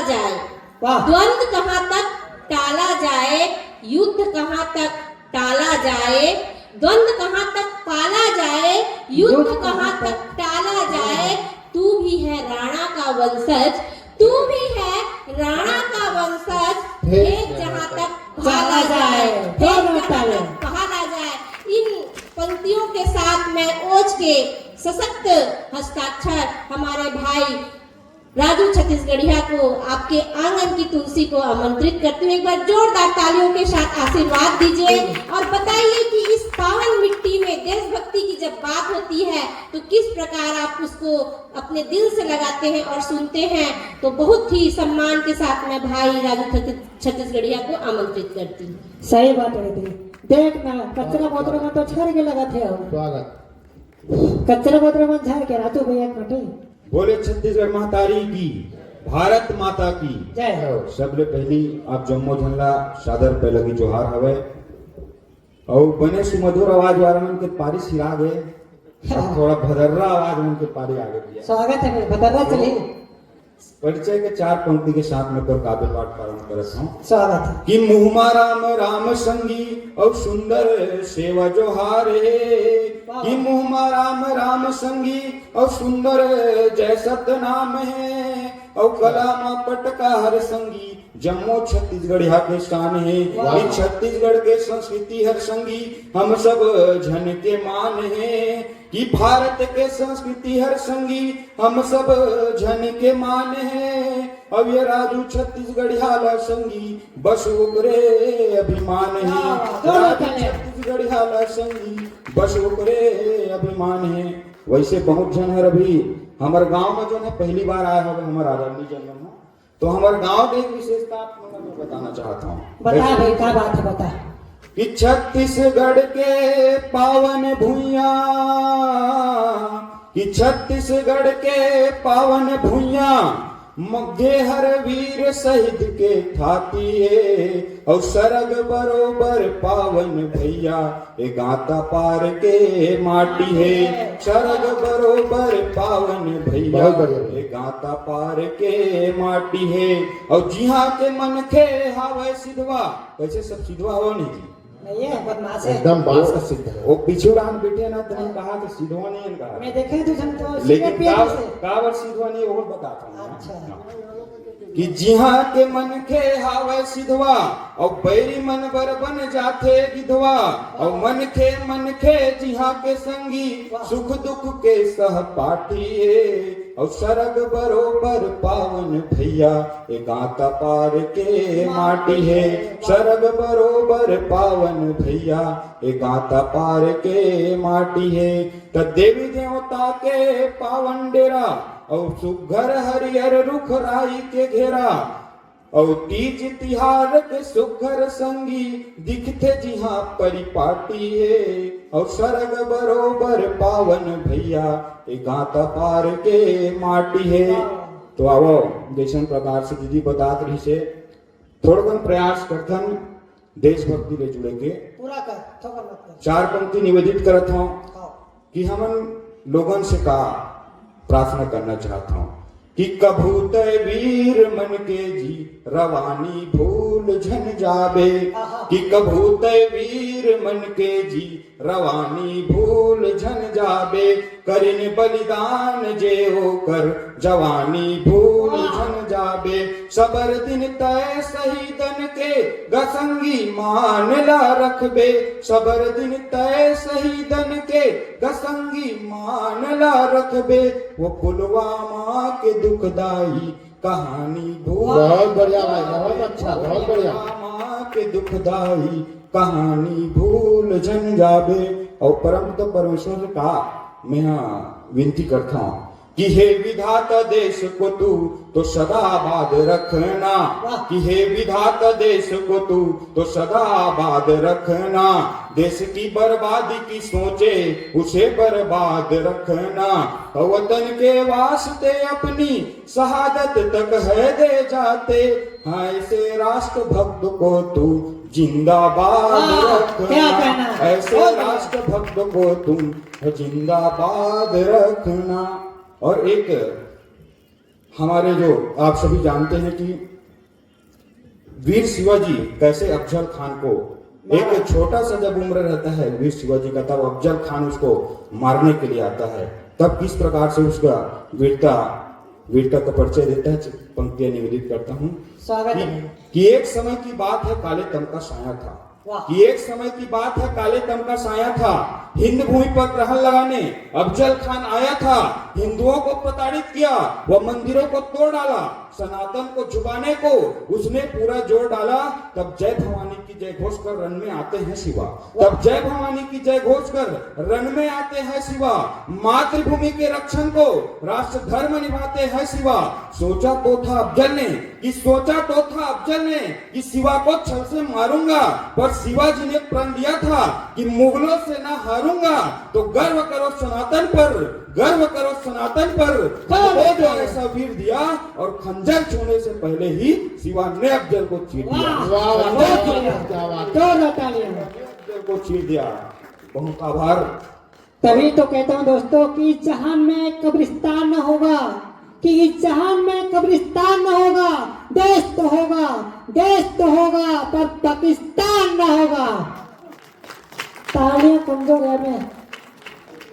जाए, द्वंद्व कहाँ तक टाला जाए, युद्ध कहाँ तक टाला जाए, द्वंद्व कहाँ तक पाला जाए, युद्ध कहाँ तक टाला जाए। तू भी है राणा का वंशज, तू भी है राणा का वंशज, फेंक जहाँ तक भाला जाए, फेंक जहाँ तक भाला जाए। इन पंक्तियों के साथ मैं ओज के सशक्त हस्ताक्षर हमारे भाई राजू छत्तीसगढ़िया को आपके आंगन की तुलसी को आमंत्रित करते हुए एक बार जोरदार तालियों के साथ आशीर्वाद दीजिए और बताइए कि इस पावन मिट्टी में देशभक्ति की जब बात होती है तो किस प्रकार आप उसको अपने दिल से लगाते हैं और सुनते हैं। तो बहुत ही सम्मान के साथ मैं भाई राजू छत्तीसगढ़िया को आमंत्रित करती हूँ। सही बात है दी। देख ना कचरा बोतल में तो छर के लगा थे स्वागत। कचरा बोतल में झाड़ के रातू भैया कटे बोले छत्तीसगढ़ महतारी की, भारत माता की जय हो। सबले पहली आप जम्मो झनला सादर पहले की जोहार हवे और बने सुमधुर आवाज वाला मन के पारी सिरा गए, थोड़ा भदर्रा आवाज मन के पारी आगे दिया। स्वागत है भाई बदलना चले। परिचय के 4 पंक्ति के साथ में तो काबिल पाठ प्रारंभ करत हूँ स्वागत है कि मुहमा राम राम संगी और सुंदर सेवा जोहारे, कि मुहमा राम राम संगी और सुंदर जय सतनाम है, और कलामा पटका हर संगी जम्मू छत्तीसगढ़ यहाँ के शान है। ये छत्तीसगढ़ के संस्कृति हर संगी हम सब झन के मान है, कि भारत के संस्कृति हर संगी हम सब झन के मान है। अब ये राजू छत्तीसगढ़ हाला संगी बस ओकरे अभिमान है, राजू छत्तीसगढ़ हाला संगी बस ओकरे अभिमान है। वैसे बहुत जन है अभी हमारे गांव में जो है पहली बार आया होगा हमारा आदरणीय जन, तो हमारे गांव की एक विशेषता आपको मैं बताना चाहता हूँ। बता भाई क्या बात है बता। कि छत्तीसगढ़ के पावन भुइया, कि छत्तीसगढ़ के पावन भुइया मग्गे हर वीर शहीद के थाती है, और सरग बरोबर पावन भैया ए गाता पार के माटी है, सरग बरोबर पावन भैया ए गाता पार के माटी है। और जिहा के मन खे हावे सिद्धवा, कैसे सब सिद्धवा हो नहीं नहीं है बदमाश है एकदम बात का सिद्ध है। वो पिछुड़ान बेटे ना तो कहा कि सिद्धवा नहीं कहा, मैं देखे तुझे तो लेकिन कावर सिद्धवा नहीं वो बताता हूँ। अच्छा कि जिहा के मन के हावे सिद्धवा और बैरी मन बर बन जाते गिधवा, और मन खे जिहा के संगी सुख दुख के सहपाठी है, और सरग बरोबर पावन भैया ए गाता पार के माटी है, सरग बरोबर पावन भैया ए गाता पार के माटी है। त देवी देवता के पावन डेरा और सुघर हरियर रुख राई के घेरा, और तीज तिहार के सुघर संगी दिखते जिहा परिपाटी है, और सरग बरोबर पावन भैया ए गाता पार के माटी है। तो आवो जैसन प्रकार से दीदी बतात रही से थोड़ा प्रयास करथन देशभक्ति ले जुड़े के पूरा कर ठोकर मत कर। 4 पंक्ति निवेदित करत हूँ कि हमन लोगन से का प्रार्थना करना चाहता हूँ कि कभू तय वीर मन के जी रवानी भूल झन जाबे, कि कभू तय वीर मन के जी रवानी भूल झन जाबे, करिन बलिदान जे होकर जवानी भूल झन जाबे, सबर दिन तय शहीदन के गसंगी मान ला रखबे, सबर दिन तय शहीदन के गसंगी मान ला रखबे, वो पुलवामा के दुखदाई कहानी भूल। बहुत बढ़िया भाई, बहुत अच्छा, बहुत बढ़िया। पुलवामा के दुखदाई कहानी भूल जन जाबे। और परम तो परमेश्वर का मैं विनती करता हूँ कि हे विधाता देश को तू तो सदा आबाद रखना, कि हे विधाता देश को तू तो सदा आबाद रखना, देश की बर्बादी की सोचे उसे बर्बाद रखना, और वतन के वास्ते अपनी शहादत तक है दे जाते, हाँ ऐसे राष्ट्र भक्त को तू जिंदाबाद रखना, ऐसे राष्ट्र भक्त को तुम जिंदाबाद रखना। और एक हमारे जो आप सभी जानते हैं कि वीर शिवाजी कैसे अफजल खान को एक छोटा सा जब उम्र रहता है वीर शिवाजी का, तब अफजल खान उसको मारने के लिए आता है, तब किस प्रकार से उसका वीरता का परिचय देता है। पंक्तियां निवेदित करता हूँ स्वागत है। कि एक समय की बात है काले तम का साया था, वाह। कि एक समय की बात है काले तम का साया था, हिंद भूमि पर ग्रहण लगाने अफजल खान आया था, हिंदुओं को प्रताड़ित किया, वह मंदिरों को तोड़ डाला, सनातन को झुकाने को उसने पूरा जोर डाला। तब जय भवानी की जय घोष कर रण में आते हैं शिवा, तब जय भवानी की जय घोष कर रण में आते हैं शिवा, मातृभूमि के रक्षण को राष्ट्र धर्म निभाते हैं शिवा। सोचा तो था अफजल ने कि शिवा को छल से मारूंगा, पर शिवाजी ने प्रण लिया था कि मुगलों से ना हारूंगा। तो गर्व करो सनातन पर वो जो ऐसा वीर दिया, और खंजर छूने से पहले ही शिवा ने अफजल को चीर दिया। वाह वाह बहुत क्या बढ़िया। बात, क्या बात। दो तालियां। अफजल को चीर दिया। बहुत आभार। तभी तो कहता हूँ दोस्तों कि जहां में कब्रिस्तान न होगा, देश तो होगा पर पाकिस्तान न होगा। तालियां कमजोर है में।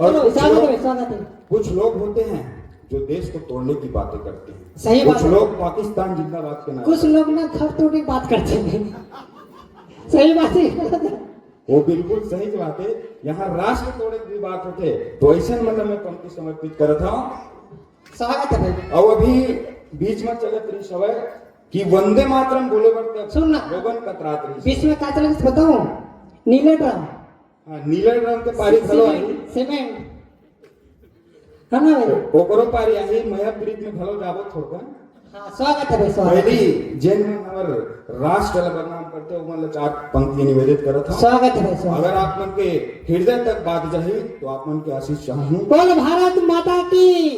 और स्वागत है। कुछ लोग होते हैं जो देश को तोड़ने की बातें करते हैं, सही बात कुछ है। लोग पाकिस्तान जिंदाबाद के नाम कुछ लोग ना घर तोड़ने की बात करते हैं। सही बात है। वो बिल्कुल सही बात है। यहाँ राष्ट्र तोड़े की बात होते तो ऐसे मतलब मैं पंक्ति समर्पित कर था। स्वागत है भाई। और अभी बीच में चले रही समय कि वंदे मातरम बोले बढ़ते सुन ना। लोगन कतरात रही। बीच में का चला बताऊं? नीले ड्रम, हाँ, नीले रंग के पारी खलो आई, सीमेंट है ना भाई? ओकरो पारी आई मया प्रीत में खलो जाबो छोड़कर। हाँ, स्वागत है भाई, स्वागत है। पहली जैन में हमार राष्ट्र ला बदनाम करते हो मतलब 4 पंक्तियां निवेदित करा था। स्वागत है भाई, स्वागत। अगर आप मन के हृदय तक बात जाही तो आप मन के आशीष चाहूँ। बोल भारत माता की।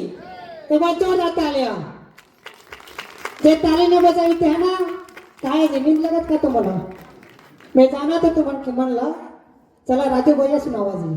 तो बच्चों ना तालियां। जे ताली न बजाई थे ना, काहे जमीन लगत का तो बोला। मैं जाना तो तुम के मन ला। चला राजू भैया सुनावा जी।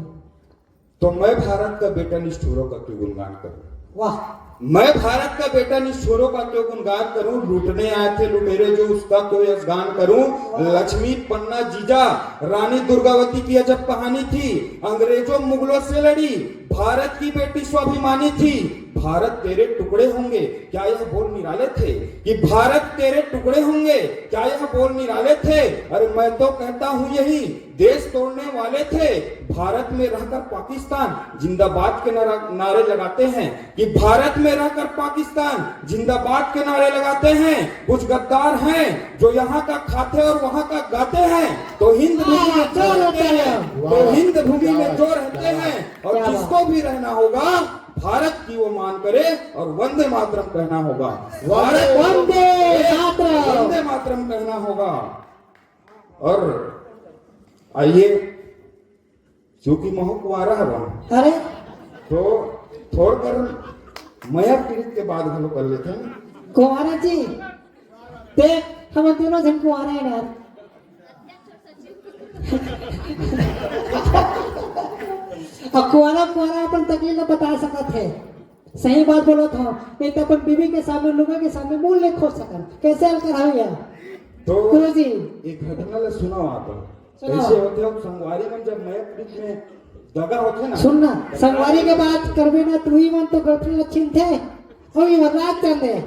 तो मैं भारत का बेटा निष्ठुरों का क्यों गुणगान करूं, वाह। मैं भारत का बेटा निष्ठुरों का क्यों गुणगान करूं, लूटने आए थे लुटेरे जो उसका क्यों यशगान करूं। लक्ष्मी पन्ना जीजा रानी दुर्गावती की अजब कहानी थी, अंग्रेजों मुगलों से लड़ी, भारत की बेटी स्वाभिमानी थी। भारत तेरे टुकड़े होंगे क्या यह बोल निराले थे, कि भारत तेरे टुकड़े होंगे क्या यह बोल निराले थे। अरे मैं तो कहता हूं यही देश तोड़ने वाले थे, भारत में रहकर पाकिस्तान जिंदाबाद के नारे लगाते हैं, कि भारत में रहकर पाकिस्तान जिंदाबाद के नारे लगाते हैं। कुछ गद्दार हैं जो यहाँ का खाते और वहाँ का गाते हैं, तो हिंद भूमि में जो रहते हैं, तो हिंद भूमि में जो रहते हैं, और जिसको भी रहना होगा भारत की वो मान करे और वंदे मातरम कहना होगा। भारत वंदे मातरम कहना होगा। और आइए, चूंकि महू कुआरा है वहां, अरे तो थोड़कर मया पीड़ित के बाद हम कर लेते हैं। कुंवारा जी देख, हम तीनों जन कुंवारा है यार। अब कुआरा अपन तकलीफ न बता सकत है। सही बात बोलो था, नहीं तो अपन बीवी के सामने लोगों के सामने मुंह नहीं खोल सकन। कैसे हल कर हम यार? तो गुरुजी एक घटना ले सुनाओ आप। सुनाओ। ऐसे होते हो संगवारी में जब मया पीड़ित में दगा होते ना, सुनना, संगवारी के बात करबे ना तू ही मन तो गर्लफ्रेंड लक्षण थे और ये रात चल दे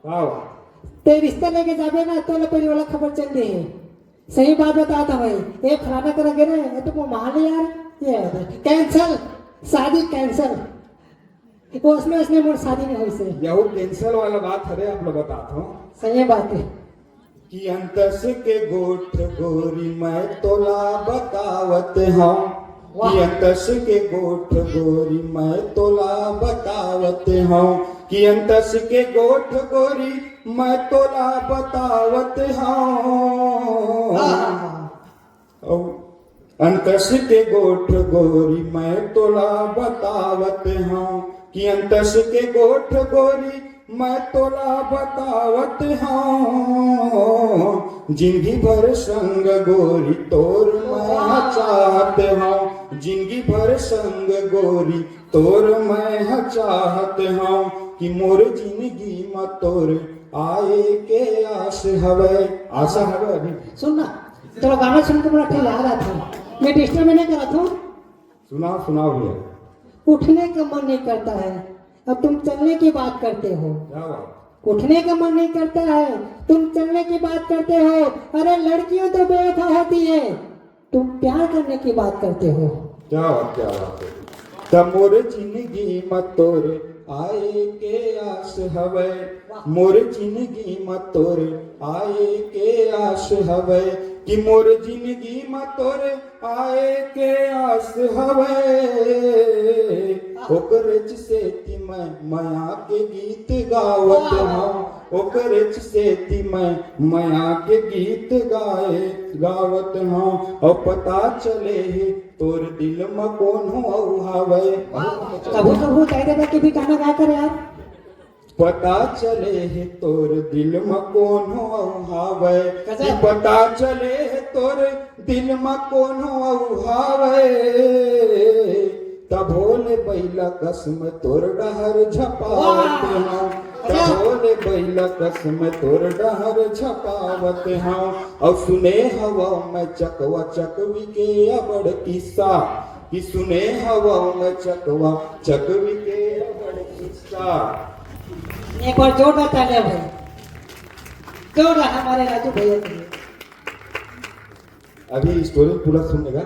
आओ ते रिश्ता लेके जाबे ना तो लपड़ी वाला खबर चल दे। सही बात बताता भाई, ये फलाना कर गिरे ये तो मान ले यार, ये कैंसल, शादी कैंसल। वो उसमें मोर शादी नहीं हुई से। यहू कैंसल वाला बात है, आप लोग बताता हूँ सही बात है। कि अंतस के गोठ गोरी मैं तोला बतावत हूँ, कि अंतस के गोठ गोरी मैं तोला बतावत हूँ, कि अंतस के गोठ गोरी मैं तोला बतावत हूँ। अंतस के गोठ गोरी मैं तोला बतावत हूँ, कि अंतस के गोठ गोरी मैं तोला बतावत हूँ। जिंदगी भर संग गोरी तोर मैं चाहत हूँ, जिंदगी भर संग गोरी तोर मैं चाहत हूँ, कि मोर जिंदगी में तोर आए के आस हवे। आशा हवे अभी सुन ना, चलो गाना सुन के बड़ा अच्छा याद आता है। मैं डिस्टर्ब नहीं कर रहा था। सुनाओ भैया। उठने का मन नहीं करता है, अब तुम चलने की बात करते हो। क्या बात? उठने का मन नहीं करता है, तुम चलने की बात करते हो। अरे लड़कियों तो बेवफा होती है, तुम प्यार करने की बात करते हो। क्या बात है। तब मोर जिंदगी मत तोर आए के आस हवे, मोर जिंदगी मत तोर आए के आस हवे, कि मोर जिंदगी मत तोर आए के आस हवे। ओकरेच से ती मैं माया के गीत गावत हूँ, ओकरेच से ती मैं माया के गीत गावत हूँ। और पता चले है तोर दिल में कौन हो हवे। कभी कभी दादा के भी गाना गा कर यार। पता चले है तोर दिल में कौन हो हवे, कि पता चले है तोर दिल में कौन हो हवे। तब भोले बैला कसम तोर डहर झपावत हूँ, तब भोले बैला कसम तोर डहर झपावत हूँ। और सुने हवा में चकवा चकवी के अबड़ किस्सा, कि सुने हवा में चकवा चकवी के अबड़ किस्सा। एक बार जोरदार तालियां भाई, जोरदार हमारे राजू भैया के लिए। अभी स्टोरी पूरा सुनेगा।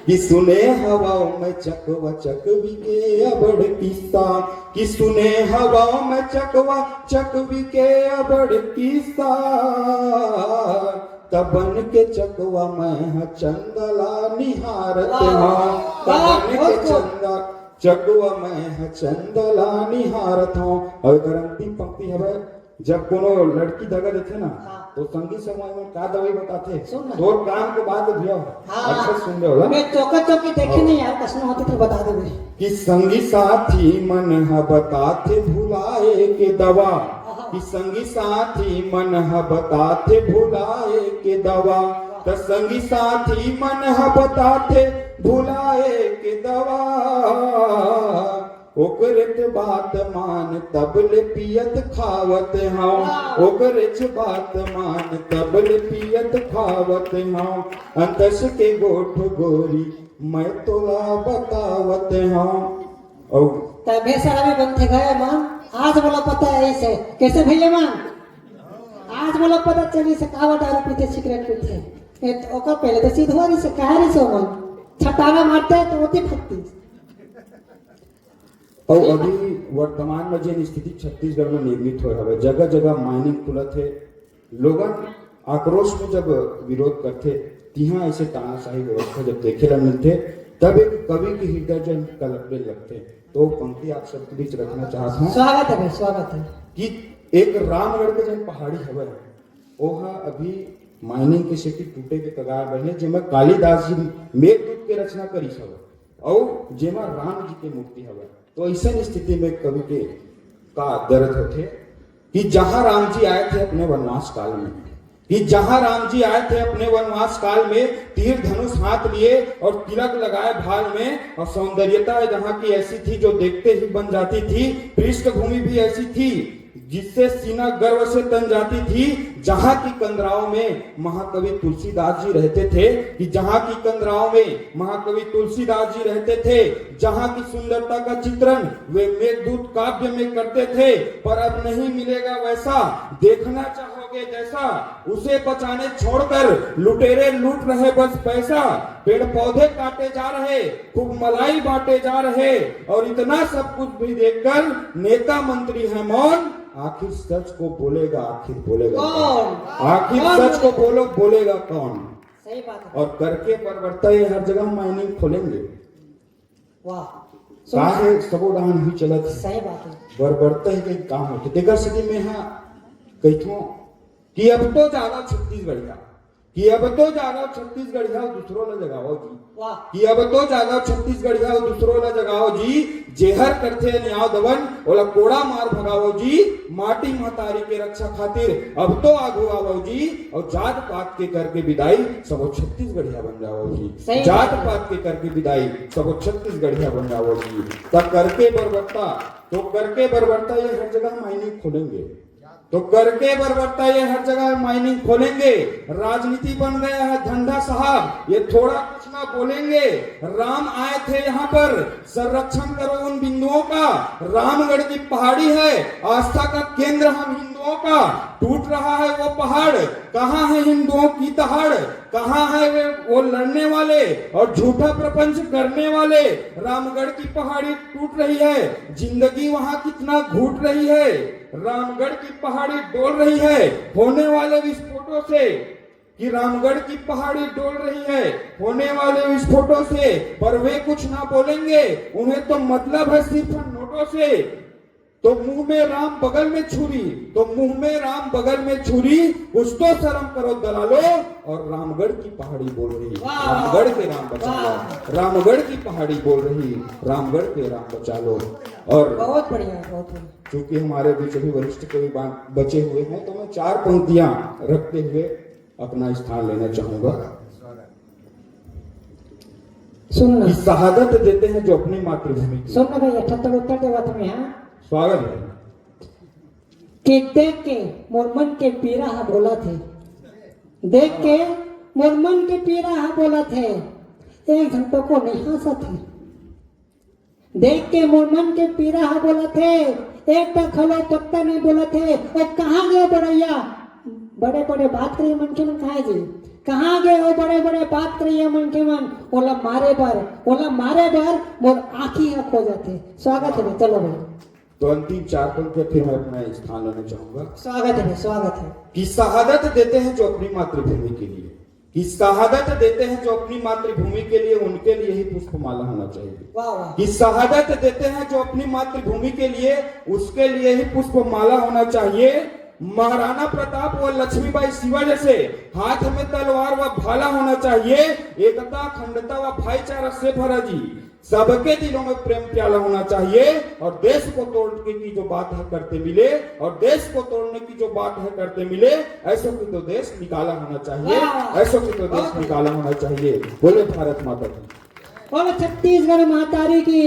कि सुने हवाओं में चकवा चकवी के अबड़ किस्सा, कि सुने हवाओं में चकवा चकवी के अबड़ किस्सा। तबन के चकवा में चंदला निहारत हूँ, तबन के चंदा चकवा में चंदला निहारत हूँ। और करंती पंक्ति हवे, जब कोनो लड़की दगा देथे ना तो संगीत समाज में का दवाई बताते तोर काम के बाद दियो। अच्छा सुन रहे हो मैं चौका चौकी देखे नहीं यार, कसम होती तो बता दे भाई। कि संगी साथी मन ह बताते भुलाए के दवा, कि संगी साथी मन ह बताते भुलाए के दवा। तो संगी साथी मन ह बताते भुलाए के दवा। ओकरे बात मान तबले पियत खावत हूँ, ओकरे बात मान तबले पियत खावत हूँ। अंतस के गोठ गोरी मैं तोला बतावत हूँ। और तबे सारा में बनते गए मान, आज बोला पता है ऐसे कैसे भैया मान, आज बोला पता चली से कावा दारू पीते सिगरेट पीते। ओकर पहले तो सीधवारी से कहारी से मन छटाना मारते है तो होती फटती। और अभी वर्तमान में जो स्थिति छत्तीसगढ़ में निर्मित हो है, जगह जगह माइनिंग खुलत है। लोगन आक्रोश में जब विरोध करते तिहा ऐसे तानाशाही व्यवस्था जब देखे ला मिलते, तब एक कवि की हृदय जन कलपने लगते। तो पंक्ति आप सबके बीच रखना चाहता हूँ। स्वागत है भाई, स्वागत है। कि एक रामगढ़ के जन पहाड़ी हवा है, ओहा अभी माइनिंग के सेठी टूटे के कगार बने, जेमा कालिदास जी मेघदूत के रचना करी हवे और जेमा राम जी के मूर्ति हवे। तो ऐसा स्थिति में कवि के का दर्द होते कि जहां राम जी आए थे अपने वनवास काल में, कि जहां राम जी आए थे अपने वनवास काल में, तीर धनुष हाथ लिए और तिलक लगाए भाल में, और सौंदर्यता जहां की ऐसी थी जो देखते ही बन जाती थी, पृष्ठभूमि भी ऐसी थी जिससे सीना गर्व से तन जाती थी। जहां की कंदराओं में महाकवि तुलसीदास जी रहते थे, कि जहां की कंदराओं में महाकवि तुलसीदास जी रहते थे, जहां की सुंदरता का चित्रण वे मेघदूत काव्य में करते थे। पर अब नहीं मिलेगा वैसा, देखना चाहोगे जैसा, उसे बचाने छोड़कर लुटेरे लूट रहे बस पैसा। पेड़ पौधे काटे जा रहे, खूब मलाई बांटे जा रहे, और इतना सब कुछ भी देखकर नेता मंत्री है मौन। आखिर सच को बोलेगा, आखिर बोलेगा कौन? आखिर सच को बोलेगा कौन? सही बात है। और करके परवर्तय हर जगह माइनिंग खोलेंगे। वाह, काहे सबो डाहन ही चलत है। सही बात है। बरबरतय के काम होते तेकर स्थिति में हाँ कहूँ कि अब तो ज्यादा छत्तीसगढ़ का कि अब तो जागो छत्तीसगढ़िया दूसरों ला जगाओ जी, वाह कि अब तो जागो छत्तीसगढ़िया दूसरों ला जगाओ जी, जेहर करथे न्याव दवन ओला कोड़ा मार भगाओ जी, माटी महतारी के रक्षा खातिर अब तो आगू आवो जी, और जात पात के करके विदाई सबो छत्तीसगढ़िया बन जाओ जी, सही जात बात है। पात के करके विदाई सबो छत्तीसगढ़िया बन जाओ जी। तब करके बर्बरता, तो करके बर्बरता ये हर जगह मायने खोलेंगे, तो करके बर्बरता ये हर जगह माइनिंग खोलेंगे, राजनीति बन गया है धंधा साहब, ये थोड़ा कुछ ना बोलेंगे। राम आए थे यहाँ पर, संरक्षण करो उन बिंदुओं का, रामगढ़ की पहाड़ी है आस्था का केंद्र हम हिंदुओं का, टूट रहा है वो पहाड़, कहाँ है हिंदुओं की दहाड़, कहाँ है वो लड़ने वाले और झूठा प्रपंच करने वाले। रामगढ़ की पहाड़ी टूट रही है, जिंदगी वहां कितना घूट रही है, रामगढ़ की पहाड़ी डोल रही है होने वाले विस्फोटों से, कि रामगढ़ की पहाड़ी डोल रही है होने वाले विस्फोटों से, पर वे कुछ ना बोलेंगे, उन्हें तो मतलब है सिर्फ नोटों से। तो मुंह में राम बगल में छुरी, तो मुंह में राम बगल में छुरी, कुछ तो शर्म करो दलालो। और रामगढ़ की पहाड़ी बोल रही, रामगढ़ के राम बचा लो, रामगढ़ की पहाड़ी बोल रही, रामगढ़ के राम बचा लो। और बहुत बढ़िया बहुत बढ़िया। चूंकि हमारे बीच अभी वरिष्ठ कवि बचे हुए हैं, तो मैं 4 पंक्तियां रखते हुए अपना स्थान लेना चाहूंगा। सुनना कि शहादत देते हैं जो अपनी मातृभूमि की। सुनना भाई 78 उत्तर देवा तुम्हें, हाँ स्वागत है। कि देख के मोरमन के पीरा हा बोला थे, देख के मोरमन के पीरा हा बोला थे, एक घंटों को नहीं हंसा थे, देख के मोरमन के पीरा हा बोला थे, एक तक खलो पत्ता नहीं बोला थे। और कहाँ गए बड़ैया, बड़े बड़े बात करिए मन के मन, कहा जी कहाँ गए हो बड़े बड़े बात करिए मन के मन, ओला मारे बर मोर आँखी है खो जाते। स्वागत है भाई, चलो भाई तो अंतिम 4 पंक्तियां फिर मैं अपना स्थान लेना चाहूंगा। स्वागत है भाई, स्वागत है। कि शहादत देते हैं जो अपनी मातृभूमि के लिए, कि शहादत देते हैं जो अपनी मातृभूमि के लिए, उनके लिए ही पुष्पमाला होना चाहिए। वाह वाह कि शहादत देते हैं जो अपनी मातृभूमि के लिए, उसके लिए ही पुष्पमाला होना चाहिए। महाराणा प्रताप व लक्ष्मीबाई शिवा जैसे हाथ में तलवार व भाला होना चाहिए। एकता, अखंडता व भाईचारा से भरा जी, सबके दिलों में प्रेम प्याला होना चाहिए। और देश को तोड़ने की जो बात है करते मिले, और देश को तोड़ने की जो बात है करते मिले, ऐसों की तो देश निकाला होना चाहिए, ऐसों की तो देश निकाला होना चाहिए। बोले भारत माता की। और छत्तीसगढ़ महातारी की।